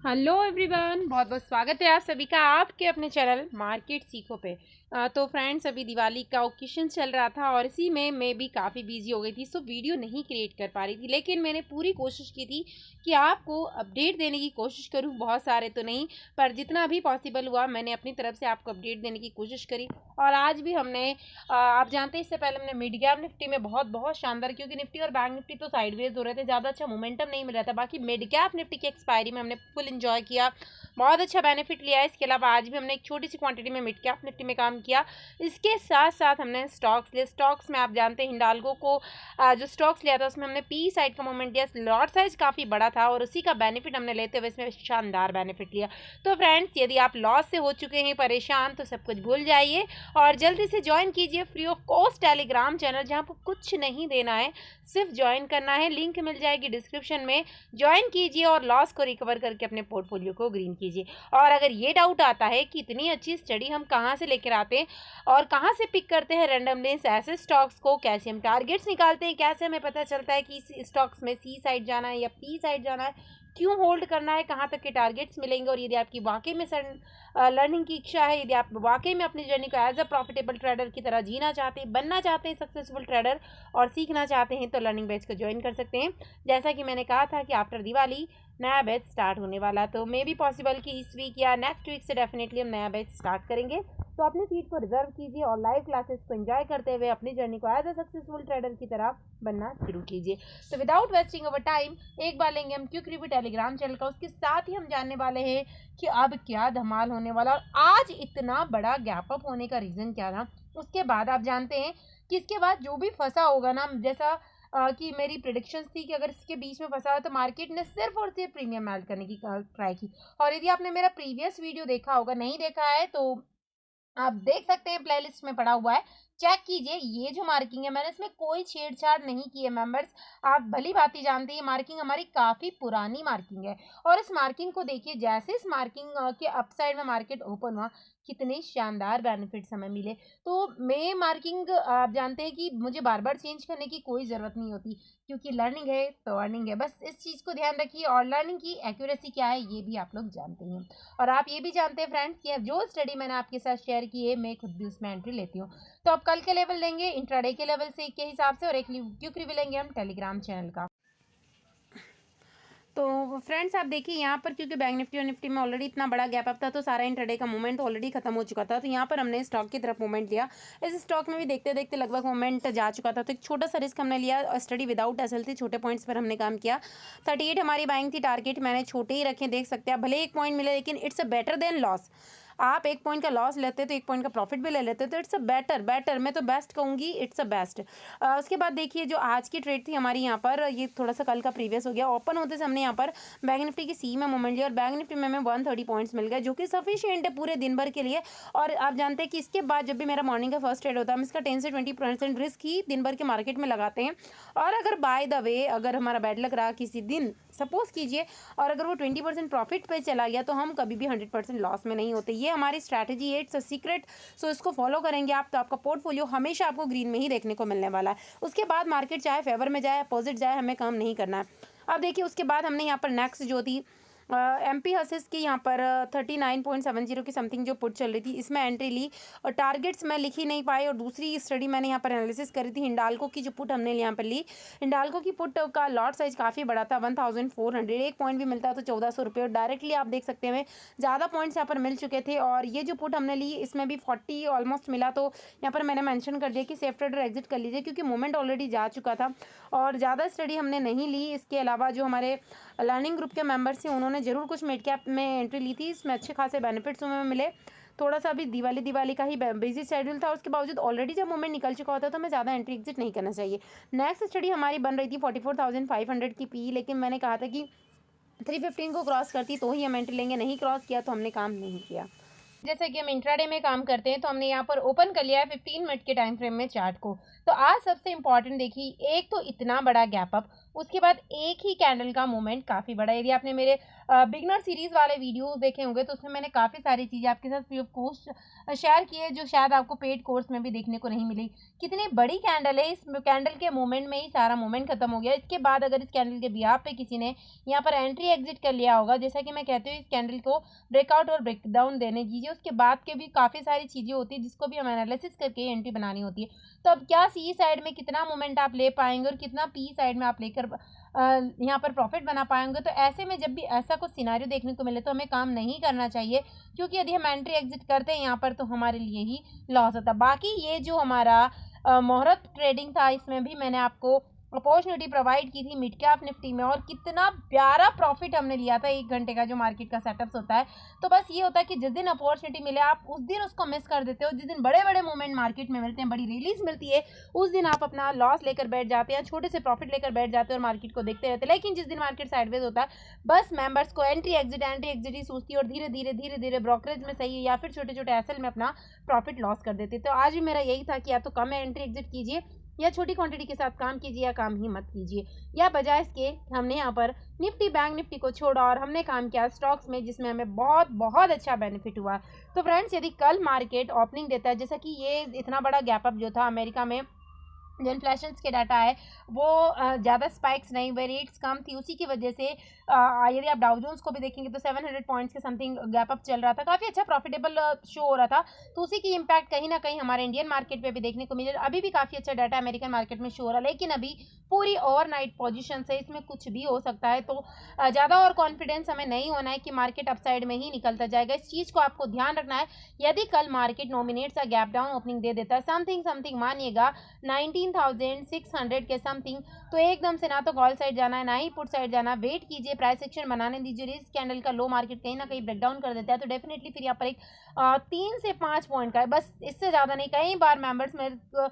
Hello everyone, बहुत बहुत स्वागत है आप सभी का आपके अपने चैनल मार्केट सीखो पे। तो फ्रेंड्स, अभी दिवाली का ओकेशन चल रहा था और इसी में मैं भी काफ़ी बिजी हो गई थी, सो वीडियो नहीं क्रिएट कर पा रही थी। लेकिन मैंने पूरी कोशिश की थी कि आपको अपडेट देने की कोशिश करूं, बहुत सारे तो नहीं पर जितना भी पॉसिबल हुआ मैंने अपनी तरफ से आपको अपडेट देने की कोशिश करी। और आज भी हमने आप जानते हैं इससे पहले हमने मिड गैप निफ्टी में बहुत बहुत शानदार, क्योंकि निफ्टी और बैंक निफ्टी तो साइडवेज हो रहे थे, ज़्यादा अच्छा मोमेंटम नहीं मिल रहा था। बाकी मिड गैप निफ्टी की एक्सपायरी में हमने फुल इंजॉय किया, बहुत अच्छा बेनिफिट लिया है। इसके अलावा आज भी हमने एक छोटी सी क्वांटिटी में मिड कैप निफ्टी में काम किया। इसके साथ साथ हमने स्टॉक्स लिए। स्टॉक्स में आप जानते हैं हिंडाल्को को जो स्टॉक्स लिया था उसमें हमने पी साइड का मोमेंट लिया, लॉट साइज काफ़ी बड़ा था और उसी का बेनिफिट हमने लेते हुए इसमें शानदार बेनिफिट लिया। तो फ्रेंड्स, यदि आप लॉस से हो चुके हैं परेशान तो सब कुछ भूल जाइए और जल्दी से ज्वाइन कीजिए free of cost Telegram channel, जहाँ पर कुछ नहीं देना है, सिर्फ ज्वाइन करना है। लिंक मिल जाएगी डिस्क्रिप्शन में, ज्वाइन कीजिए और लॉस को रिकवर करके अपने पोर्टफोलियो को ग्रीन कीजिए। और अगर ये डाउट आता है कि इतनी अच्छी स्टडी हम कहाँ से लेकर आते हैं और कहाँ से पिक करते हैं रैंडमली ऐसे स्टॉक्स को, कैसे हम टारगेट्स निकालते हैं, कैसे हमें पता चलता है कि इस स्टॉक्स में सी साइड जाना है या पी साइड जाना है, क्यों होल्ड करना है, कहाँ तक के टारगेट्स मिलेंगे, और यदि आपकी वाकई में लर्निंग की इच्छा है, यदि आप वाकई में अपनी जर्नी को एज अ प्रॉफिटेबल ट्रेडर की तरह जीना चाहते हैं, बनना चाहते हैं सक्सेसफुल ट्रेडर और सीखना चाहते हैं, तो लर्निंग बैच को ज्वाइन कर सकते हैं। जैसा कि मैंने कहा था कि आफ्टर दिवाली नया बैच स्टार्ट होने वाला, तो मे भी पॉसिबल कि इस वीक या नेक्स्ट वीक से डेफिनेटली हम नया बैच स्टार्ट करेंगे। तो अपनी सीट को रिजर्व कीजिए और लाइव क्लासेस को एंजॉय करते हुए अपनी जर्नी को एज अ सक्सेसफुल ट्रेडर की तरह बनना शुरू कीजिए। तो विदाउट वेस्टिंग अवर टाइम एक बार लेंगे हम क्विक रिव्यू टेलीग्राम चैनल का, उसके साथ ही हम जानने वाले हैं कि अब क्या धमाल होने वाला और आज इतना बड़ा गैप अप होने का रीज़न क्या था। उसके बाद आप जानते हैं कि इसके बाद जो भी फंसा होगा ना, जैसा कि मेरी प्रिडिक्शंस थी कि अगर इसके बीच में फंसा है तो मार्केट ने सिर्फ और सिर्फ प्रीमियम ऐड करने की ट्राई की। और यदि आपने मेरा प्रीवियस वीडियो देखा होगा, नहीं देखा है तो आप देख सकते हैं, प्लेलिस्ट में पड़ा हुआ है, चेक कीजिए। ये जो मार्किंग है मैंने इसमें कोई छेड़छाड़ नहीं की है मेंबर्स, आप भली भांति जानते हैं मार्किंग हमारी काफ़ी पुरानी मार्किंग है। और इस मार्किंग को देखिए, जैसे इस मार्किंग के अपसाइड में मार्केट ओपन हुआ, कितने शानदार बेनिफिट्स हमें मिले। तो मैं मार्किंग आप जानते हैं कि मुझे बार बार चेंज करने की कोई ज़रूरत नहीं होती, क्योंकि लर्निंग है तो अर्निंग है। बस इस चीज़ को ध्यान रखिए और लर्निंग की एक्यूरेसी क्या है ये भी आप लोग जानते हैं। और आप ये भी जानते हैं फ्रेंड्स कि जो स्टडी मैंने आपके साथ शेयर की है मैं खुद भी उसमें एंट्री लेती हूँ। तो अब कल के लेवल लेंगे इंट्राडे के लेवल से के हिसाब से और एक क्विक रिव्यू लेंगे हम टेलीग्राम चैनल का। तो फ्रेंड्स, आप देखिए यहाँ पर, क्योंकि बैंक निफ्टी और निफ्टी में ऑलरेडी इतना बड़ा गैप अप था तो सारा इंट्राडे का मूवमेंट ऑलरेडी खत्म हो चुका था। तो यहाँ पर हमने स्टॉक की तरफ मूवमेंट लिया। इस स्टॉक में भी देखते देखते लगभग मूवमेंट जा चुका था, तो एक छोटा सा रिस्क हमने लिया और स्टडी विदाउट एसएल थी, छोटे पॉइंट्स पर हमने काम किया। 38 हमारी बाइंग थी, टारगेट मैंने छोटे ही रखे, देख सकते हैं। भले एक पॉइंट मिले लेकिन it's a better than loss. आप एक पॉइंट का लॉस लेते तो एक पॉइंट का प्रॉफिट भी ले लेते, तो इट्स अ बेटर, मैं तो बेस्ट कहूँगी, इट्स अ बेस्ट। उसके बाद देखिए जो आज की ट्रेड थी हमारी यहाँ पर, ये थोड़ा सा कल का प्रीवियस हो गया। ओपन होते से हमने यहाँ पर बैंक निफ्टी की सी में मूवमेंट लिया और बैंक निफ्टी में हमें 130 पॉइंट्स मिल गए, जो कि सफिशिएंट है पूरे दिन भर के लिए। और आप जानते हैं कि इसके बाद जब भी मेरा मॉर्निंग का फर्स्ट ट्रेड होता है, हम इसका 10 से 20% रिस्क ही दिन भर के मार्केट में लगाते हैं। और अगर बाय द वे अगर हमारा बैड लक रहा किसी दिन, सपोज कीजिए, और अगर वो 20% प्रॉफिट पे चला गया, तो हम कभी भी 100% लॉस में नहीं होते। ये हमारी स्ट्रैटेजी है, इट्स अ सीक्रेट। सो इसको फॉलो करेंगे आप तो आपका पोर्टफोलियो हमेशा आपको ग्रीन में ही देखने को मिलने वाला है। उसके बाद मार्केट चाहे फेवर में जाए अपोजिट जाए, हमें काम नहीं करना है। अब देखिए उसके बाद हमने यहाँ पर नेक्स्ट जो थी एमपी हसिस की यहाँ पर 39.70 की समथिंग जो पुट चल रही थी, इसमें एंट्री ली और टारगेट्स मैं लिख ही नहीं पाई। और दूसरी स्टडी मैंने यहाँ पर एनालिसिस करी थी हिंडाल्को की, जो पुट हमने यहाँ पर ली। हिंडाल्को की पुट का लॉट साइज काफ़ी बड़ा था, 1400, एक पॉइंट भी मिलता है तो 1400 रुपये। और डायरेक्टली आप देख सकते हैं ज़्यादा पॉइंट्स यहाँ पर मिल चुके थे। और ये जो पुट हमने ली इसमें भी 40 ऑलमोस्ट मिला, तो यहाँ पर मैंने मेंशन कर दिया कि सेफ ट्रेडर एग्जिट कर लीजिए, क्योंकि मोमेंट ऑलरेडी जा चुका था और ज़्यादा स्टडी हमने नहीं ली। इसके अलावा जो हमारे लर्निंग ग्रुप के मेंबर्स थे उन्होंने ज़रूर कुछ मिड कैप में एंट्री ली थी, इसमें अच्छे खासे बेनिफिट्स हमें मिले। थोड़ा सा अभी दिवाली का ही बिजी शेड्यूल था, उसके बावजूद ऑलरेडी जब मोमेंट निकल चुका होता है तो हमें ज़्यादा एंट्री एग्जिट नहीं करना चाहिए। नेक्स्ट स्टडी हमारी बन रही थी 44,500 की पी, लेकिन मैंने कहा था कि 315 को क्रॉस करती तो ही हम एंट्री लेंगे, नहीं क्रॉस किया तो हमने काम नहीं किया। जैसे कि हम इंट्राडे में काम करते हैं तो हमने यहाँ पर ओपन कर लिया है 15 मिनट के टाइम फ्रेम में चार्ट को। तो आज सबसे इंपॉर्टेंट देखिए, एक तो इतना बड़ा गैप अप, उसके बाद एक ही कैंडल का मूवमेंट काफ़ी बड़ा। यदि आपने मेरे बिगनर सीरीज़ वाले वीडियोस देखे होंगे तो उसमें मैंने काफ़ी सारी चीज़ें आपके साथ फ्री ऑफ कॉस्ट शेयर की है, जो शायद आपको पेड कोर्स में भी देखने को नहीं मिली। कितनी बड़ी कैंडल है, इस कैंडल के मोमेंट में ही सारा मोमेंट खत्म हो गया। इसके बाद अगर इस कैंडल के बिहाफ पे किसी ने यहाँ पर एंट्री एग्जिट कर लिया होगा, जैसा कि मैं कहती हूँ इस कैंडल को ब्रेकआउट और ब्रेकडाउन देने दीजिए, उसके बाद के भी काफ़ी सारी चीज़ें होती है जिसको भी हम एनालिसिस करके एंट्री बनानी होती है। तो अब क्या सी साइड में कितना मोमेंट आप ले पाएंगे और कितना पी साइड में आप लेकर यहाँ पर प्रॉफिट बना पाएंगे। तो ऐसे में जब भी ऐसा कुछ सिनारियो देखने को मिले तो हमें काम नहीं करना चाहिए, क्योंकि यदि हम एंट्री एग्जिट करते हैं यहाँ पर तो हमारे लिए ही लॉस होता है। बाकी ये जो हमारा मुहूर्त ट्रेडिंग था, इसमें भी मैंने आपको अपॉर्चुनिटी प्रोवाइड की थी मिड कैप निफ्टी में, और कितना प्यारा प्रॉफिट हमने लिया था 1 घंटे का जो मार्केट का सेटअप होता है। तो बस ये होता है कि जिस दिन अपॉर्चुनिटी मिले आप उस दिन उसको मिस कर देते हो। जिस दिन बड़े बड़े मूवमेंट मार्केट में मिलते हैं, बड़ी रिलीज मिलती है, उस दिन आप अपना लॉस लेकर बैठ जाते हैं, छोटे से प्रॉफिट लेकर बैठ जाते हैं और मार्केट को देखते रहते हैं। लेकिन जिस दिन मार्केट साइडवेज होता है, बस मेंबर्स को एंट्री एग्जिट ही सूझती है और धीरे धीरे ब्रोकरेज में सही है या फिर छोटे छोटे एसएल में अपना प्रॉफिट लॉस कर देते। तो आज भी मेरा यही था कि या तो कम एंट्री एग्जिट कीजिए या छोटी क्वांटिटी के साथ काम कीजिए या काम ही मत कीजिए, या बजाय इसके हमने यहाँ पर निफ्टी बैंक निफ्टी को छोड़ा और हमने काम किया स्टॉक्स में, जिसमें हमें बहुत बहुत अच्छा बेनिफिट हुआ। तो फ्रेंड्स, यदि कल मार्केट ओपनिंग देता है, जैसा कि ये इतना बड़ा गैप अप जो था अमेरिका में जो इन्फ्लेशन के डाटा है वो ज़्यादा स्पाइक्स नहीं हुए, रेट्स कम थी, उसी की वजह से यदि आप डाउ जोन्स को भी देखेंगे तो 700 पॉइंट्स के समथिंग गैप अप चल रहा था, काफ़ी अच्छा प्रॉफिटेबल शो हो रहा था। तो उसी की इम्पैक्ट कहीं ना कहीं हमारे इंडियन मार्केट पे भी देखने को मिले। अभी भी काफ़ी अच्छा डाटा अमेरिकन मार्केट में शो हो रहा है, लेकिन अभी पूरी ओवरनाइट पोजीशन से इसमें कुछ भी हो सकता है। तो ज़्यादा और कॉन्फिडेंस हमें नहीं होना है कि मार्केट अपसाइड में ही निकलता जाएगा, इस चीज़ को आपको ध्यान रखना है। यदि कल मार्केट नॉमिनेट्स या गैप डाउन ओपनिंग दे देता है समथिंग मानिएगा 19,600 के समथिंग, तो एकदम से ना तो कॉल साइड जाना है ना ही पुट साइड जाना, वेट कीजिए, प्राइस एक्शन बनाने दीजिए। इस कैंडल का लो मार्केट कहीं ना कहीं ब्रेकडाउन कर देता है तो डेफिनेटली फिर यहाँ पर एक 3 से 5 पॉइंट का है, बस इससे ज़्यादा नहीं। कई बार मेंबर्स मेरे को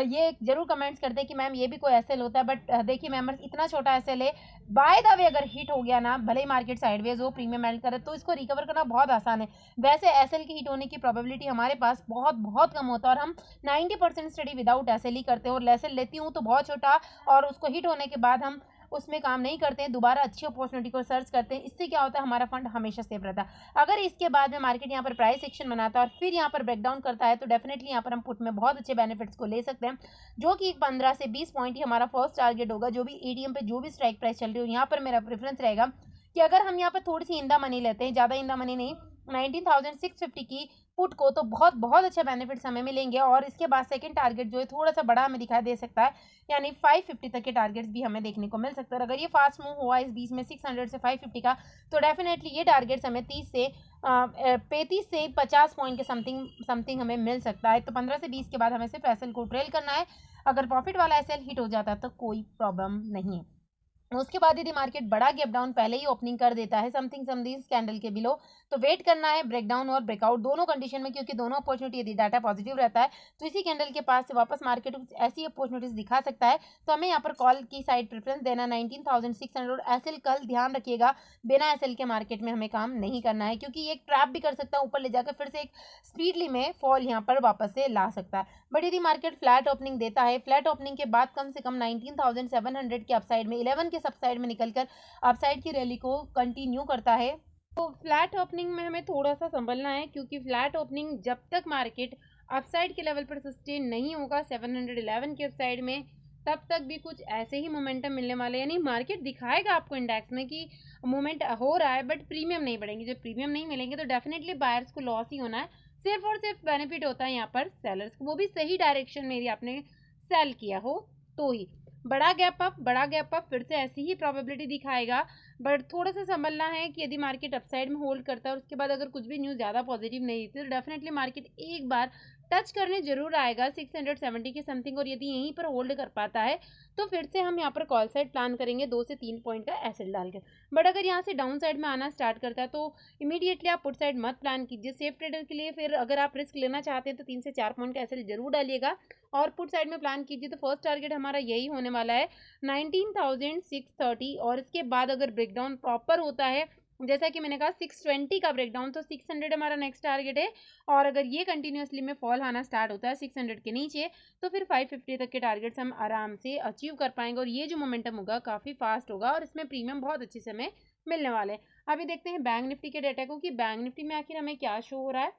ये जरूर कमेंट्स करते हैं कि मैम ये भी कोई एसएल होता है, बट देखिए मेंबर्स, इतना छोटा एसएल है, बाय द वे अगर हिट हो गया ना, भले ही मार्केट साइडवेज हो, प्रीमियम एंड करे, तो इसको रिकवर करना बहुत आसान है। वैसे एसएल की हिट होने की प्रोबेबिलिटी हमारे पास बहुत बहुत कम होता है, और हम 90% स्टडी विदाउट एसएल ही करते हैं, और एसएल लेती हूँ तो बहुत छोटा, और उसको हिट होने के बाद हम उसमें काम नहीं करते हैं, दोबारा अच्छी अपॉर्चुनिटी को सर्च करते हैं। इससे क्या होता है, हमारा फंड हमेशा सेफ रहता है। अगर इसके बाद में मार्केट यहाँ पर प्राइस एक्शन बनाता है और फिर यहाँ पर ब्रेकडाउन करता है, तो डेफिनेटली यहाँ पर हम पुट में बहुत अच्छे बेनिफिट्स को ले सकते हैं, जो कि 15 से 20 पॉइंट ही हमारा फर्स्ट टारगेट होगा। जो भी एटीएम पे जो भी स्ट्राइक प्राइस चल रही हो, यहाँ पर मेरा प्रेफरेंस रहेगा कि अगर हम यहाँ पर थोड़ी सी इंदा मनी लेते हैं, ज़्यादा इंदा मनी नहीं, 19,650 की पुट को, तो बहुत बहुत अच्छा बेनिफिट्स हमें मिलेंगे। और इसके बाद सेकंड टारगेट जो है थोड़ा सा बड़ा हमें दिखाई दे सकता है, यानी 550 तक के टारगेट्स भी हमें देखने को मिल सकता है। अगर ये फास्ट मूव हुआ इस बीच में 600 से 550 का, तो डेफिनेटली ये टारगेट्स हमें 30 से 35 से 50 पॉइंट के समथिंग हमें मिल सकता है। तो 15 से 20 के बाद हमें सिर्फ एसएल को ट्रेल करना है। अगर प्रॉफिट वाला एसएल हिट हो जाता है तो कोई प्रॉब्लम नहीं है। उसके बाद यदि मार्केट बड़ा गैप डाउन पहले ही ओपनिंग कर देता है समथिंग कैंडल के बिलो, तो वेट करना है ब्रेकडाउन और ब्रेकआउट दोनों कंडीशन में, क्योंकि दोनों अपॉर्चुनिटी यदि डाटा पॉजिटिव रहता है तो इसी कैंडल के पास से वापस मार्केट ऐसी अपॉर्चुनिटीज दिखा सकता है। तो हमें यहाँ पर कॉल की साइड प्रेफरेंस देना 19,600, और एसएल कल ध्यान रखिएगा, बिना एसएल के मार्केट में हमें काम नहीं करना है, क्योंकि ये एक ट्रैप भी कर सकता है, ऊपर ले जाकर फिर से एक स्पीडली में फॉल यहाँ पर वापस से ला सकता है। बट यदि मार्केट फ्लैट ओपनिंग देता है, फ्लैट ओपनिंग के बाद कम से कम 19,700 के अपसाइड में 11 के सबसाइड में निकलकर अपसाइड की रैली को कंटिन्यू करता है, तो फ्लैट ओपनिंग में हमें थोड़ा सा संभलना है, क्योंकि फ्लैट ओपनिंग जब तक मार्केट अपसाइड के लेवल पर सस्टेन नहीं होगा 711 के अपसाइड में, तब तक भी कुछ ऐसे ही मोमेंटम मिलने वाले, यानी मार्केट दिखाएगा आपको इंडेक्स में कि मूवमेंट हो रहा है, बट प्रीमियम नहीं बढ़ेंगे। जब प्रीमियम नहीं मिलेंगे तो डेफिनेटली बायर्स को लॉस ही होना है, सिर्फ और सिर्फ बेनिफिट होता है यहाँ पर सेलर्स को, वो भी सही डायरेक्शन में यदि आपने सेल किया हो तो ही। बड़ा गैप अप फिर से ऐसी ही प्रोबेबिलिटी दिखाएगा, बट थोड़ा सा संभलना है कि यदि मार्केट अपसाइड में होल्ड करता है और उसके बाद अगर कुछ भी न्यूज़ ज़्यादा पॉजिटिव नहीं थी, तो डेफिनेटली मार्केट एक बार टच करने जरूर आएगा 670 के समथिंग, और यदि यहीं पर होल्ड कर पाता है तो फिर से हम यहाँ पर कॉल साइड प्लान करेंगे 2 से 3 पॉइंट का एसएल डाल के। बट अगर यहाँ से डाउन साइड में आना स्टार्ट करता है तो इमीडिएटली आप पुट साइड मत प्लान कीजिए सेफ ट्रेडर के लिए। फिर अगर आप रिस्क लेना चाहते हैं तो 3 से 4 पॉइंट का एसएल जरूर डालिएगा और पुट साइड में प्लान कीजिए। तो फर्स्ट टारगेट हमारा यही होने वाला है 19,630, और इसके बाद अगर ब्रेकडाउन प्रॉपर होता है, जैसा कि मैंने कहा 620 का ब्रेकडाउन, तो 600 हमारा नेक्स्ट टारगेट है। और अगर ये कंटिन्यूसली में फॉल आना स्टार्ट होता है 600 के नीचे, तो फिर 550 तक के टारगेट्स हम आराम से अचीव कर पाएंगे, और ये जो मोमेंटम होगा काफ़ी फास्ट होगा और इसमें प्रीमियम बहुत अच्छे से हमें मिलने वाले हैं। अभी देखते हैं बैंक निफ्टी के डेटा को कि बैंक निफ्टी में आखिर हमें क्या शो हो रहा है।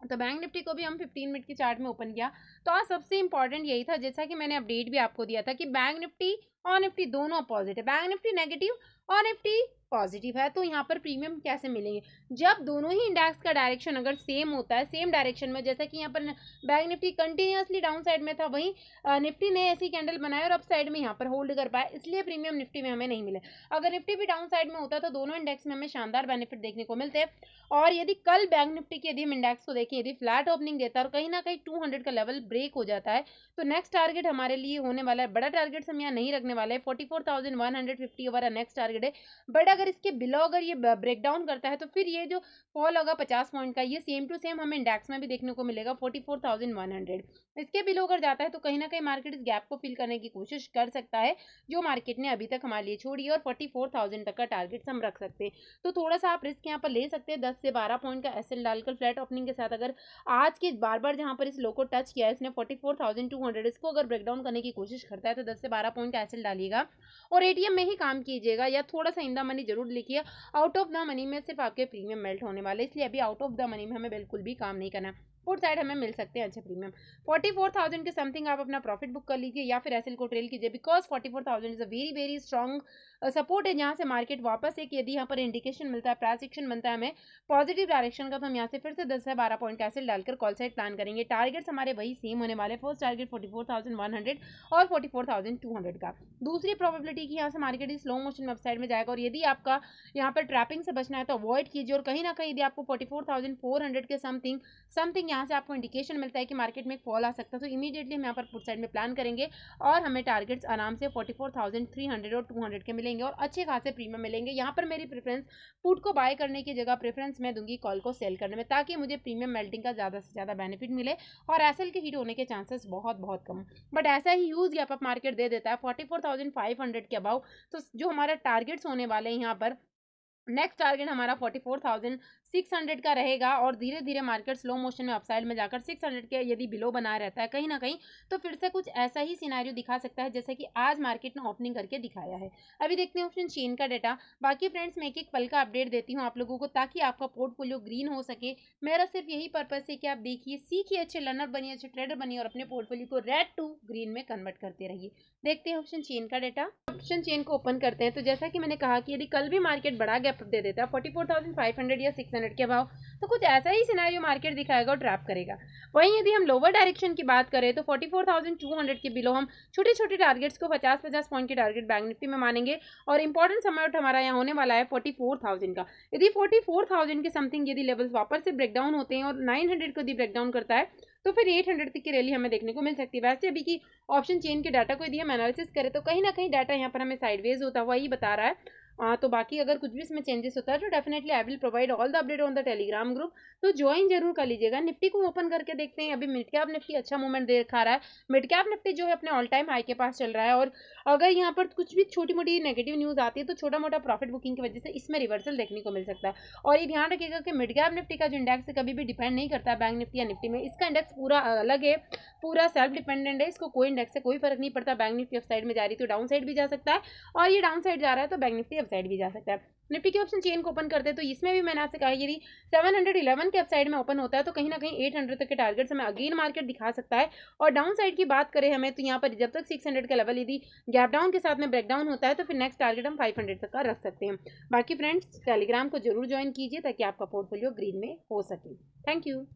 तो बैंक निफ्टी को भी हम 15 मिनट के चार्ट में ओपन किया। तो आज सबसे इंपॉर्टेंट यही था, जैसा कि मैंने अपडेट भी आपको दिया था, कि बैंक निफ्टी और निफ्टी दोनों अपोजिट है। बैंक निफ्टी नेगेटिव और निफ्टी पॉजिटिव है। तो यहाँ पर प्रीमियम कैसे मिलेंगे? जब दोनों ही इंडेक्स का डायरेक्शन अगर सेम होता है, सेम डायरेक्शन में, जैसा कि यहाँ पर bank Nifty continuously down side में था, वहीं निफ्टी ने ऐसी कैंडल बनाए और अप साइड में यहाँ पर होल्ड कर पाए, इसलिए प्रीमियम निफ्टी में हमें नहीं मिले। अगर निफ्टी भी डाउन साइड में होता तो दोनों इंडेक्स में हमें शानदार बेनिफिट देखने को मिलते। और यदि कल बैंक निफ्टी के यदि हम इंडेक्स को देखें, यदि फ्लैट ओपनिंग देता है और कहीं ना कहीं 200 का लेवल ब्रेक हो जाता है, तो नेक्स्ट टारगेट हमारे लिए होने वाला है, बड़ा टारगेट हम यहाँ नहीं रखने वाले हैं, 44,150 हमारा नेक्स्ट टारगेट है। बट अगर इसके बिलो अगर ये ब्रेक डाउन करता है, तो फिर ये जो फॉल होगा 50 पॉइंट का, ये सेम टू सेम हमें इंडेक्स में भी देखने को मिलेगा 44,100। इसके बिलो अगर जाता है तो कहीं ना कहीं मार्केट इस गैप को फिल करने की कोशिश कर सकता है, जो मार्केट ने अभी तक हमारे लिए छोड़ी है, और 44,000 तक का टारगेट हम रख सकते हैं। तो थोड़ा सा आप रिस्क यहाँ पर ले सकते हैं, 10 से 12 पॉइंट का एसएल डालकर फ्लैट ओपनिंग के साथ। अगर आज के बार बार जहां पर इस लो को टच किया है इसने 44,200, इसको अगर ब्रेकडाउन करने की कोशिश करता है, तो 10 से 12 पॉइंट का एसएल डालिएगा और एटीएम में ही काम कीजिएगा, या थोड़ा सा इन द मनी जरूर लिखिए। आउट ऑफ द मनी में सिर्फ आपके प्रीमियम मेल्ट होने वाले, इसलिए अभी आउट ऑफ द मनी में हमें बिल्कुल भी काम नहीं करना। पुट साइड हमें मिल सकते हैं अच्छे प्रीमियम। 44,000 के समथिंग आप अपना प्रॉफिट बुक कर लीजिए, या फिर एसएल को ट्रेल कीजिए, because 44,000 is a very very strong support है, जहाँ से मार्केट वापस एक यदि यहाँ पर इंडिकेशन मिलता है, प्राइस एक्शन बनता है हमें पॉजिटिव डायरेक्शन का, तो हम यहाँ से फिर से 10 से 12 पॉइंट एसएल डालकर कॉल साइड प्लान करेंगे। टारगेट्स हमारे वही सेम होने वाले, फर्स्ट टारगेट 44,100 और 44,200 का। दूसरी प्रोबेबिलिटी की यहाँ से मार्केट इस स्लो मोशन में अपसाइड में जाएगा, और यदि आपका यहाँ पर ट्रैपिंग से बचना है तो अवॉइड कीजिए। और कहीं ना कहीं यदि आपको 44,400 के समथिंग यहाँ से आपको इंडिकेशन मिलता है कि मार्केट में एक फॉल आ सकता है, तो इमीडिएटली हम यहाँ पर पुट साइड में प्लान करेंगे, और हमें टारगेट्स आराम से 44,300 और 200 के मिलेंगे, और अच्छे खासे प्रीमियम मिलेंगे। यहाँ पर मेरी प्रेफरेंस पुट को बाय करने की जगह प्रेफरेंस मैं दूंगी कॉल को सेल करने में, ताकि मुझे प्रीमियम मेल्टिंग का ज़्यादा से ज़्यादा बेनिफिट मिले और एसएल के हिट होने के चांसेस बहुत बहुत कम। बट ऐसा ही ह्यूज गैप अप मार्केट दे देता है 44,500 के अबाउ, तो जो हमारा टारगेट्स होने वाले हैं यहाँ पर, नेक्स्ट टारगेट हमारा 44,600 का रहेगा, और धीरे धीरे मार्केट स्लो मोशन में अपसाइड में जाकर 600 के यदि बिलो बना रहता है कहीं ना कहीं, तो फिर से कुछ ऐसा ही सिनेरियो दिखा सकता है जैसे कि आज मार्केट ने ओपनिंग करके दिखाया है। अभी देखते हैं ऑप्शन चेन का डेटा। बाकी फ्रेंड्स मैं एक एक पल का अपडेट देती हूँ आप लोगों को, ताकि आपका पोर्टफोलियो ग्रीन हो सके। मेरा सिर्फ यही पर्पस है कि आप देखिए, सीखिए, अच्छे लर्नर बनिए, अच्छे ट्रेडर बनिए, और अपने पोर्टफोलियो को रेड टू ग्रीन में कन्वर्ट करते रहिए। देखते हैं ऑप्शन चेन का डेटा। ऑप्शन चेन को ओपन करते हैं, तो जैसा कि मैंने कहा कि यदि कल भी मार्केट बड़ा गैप दे देता है 44,500 या 600 के भाव, तो कुछ ऐसा ही सिनेरियो मार्केट दिखाएगा और ट्रैप करेगा। वहीं यदि हम लोअर डायरेक्शन की बात करें, तो 44,200 के बिलो हम छोटे छोटे टारगेट्स को 50-50 पॉइंट के टारगेट बैंक निफ्टी में मानेंगे, और इंपॉर्टेंट समय हमारा यहाँ होने वाला है 44,000 का। यदि 44,000 के समथिंग यदि लेवल्स वापस से ब्रेकडाउन होते हैं और 900 को यदि ब्रेकडाउन करता है, तो फिर 800 तक की रैली हमें देखने को मिल सकती है। वैसे अभी की ऑप्शन चेन के डाटा को यदि हम एनालिसिस करें, तो कहीं ना कहीं डाटा यहाँ पर हमें साइडवेज होता हुआ ही बता रहा है। तो बाकी अगर कुछ भी इसमें चेंजेस होता है, तो definitely I will provide all the update on the Telegram group, तो ज्वाइन जरूर कर लीजिएगा। निफ्टी को ओपन करके देखते हैं। अभी मिड कैप निफ्टी अच्छा मूवमेंट दिखा रहा है। मिड कैप निफ्टी जो है अपने ऑल टाइम हाई के पास चल रहा है, और अगर यहाँ पर कुछ भी छोटी मोटी नेगेटिव न्यूज आती है, तो छोटा मोटा प्रॉफिट बुकिंग की वजह से इसमें रिवर्सल देखने को मिल सकता है। और ये ध्यान रखिएगा कि मिड कैप निफ्टी का जो इंडेक्स है कभी भी डिपेंड नहीं करता है बैंक निफ्टी या निफ्टी में। इसका इंडेक्स पूरा अलग है, पूरा सेल्फ डिपेंडेंट है, इसको कोई इंडेक्स से कोई फर्क नहीं पड़ता। बैंक निफ्टी अप साइड में जा रही तो डाउन साइड भी जा सकता है, और ये डाउन साइड जा रहा है तो बैंक निफ्टी अप साइड भी जा सकता है। निफ्टी के ऑप्शन चेन को ओपन करते हैं, तो इसमें भी मैंने आपसे कहा यदि 711 के अपसाइड में ओपन होता है, तो कहीं ना कहीं 800 तक के टारगेट्स हमें अगेन मार्केट दिखा सकता है। और डाउन साइड की बात करें हमें, तो यहाँ पर जब तक 600 का लेवल यदि गैप डाउन के साथ में ब्रेकडाउन होता है, तो फिर नेक्स्ट टारगेट हम 500 तक का रख सकते हैं। बाकी फ्रेंड्स टेलीग्राम को जरूर ज्वाइन कीजिए, ताकि आपका पोर्टफोलियो ग्रीन में हो सके। Thank you.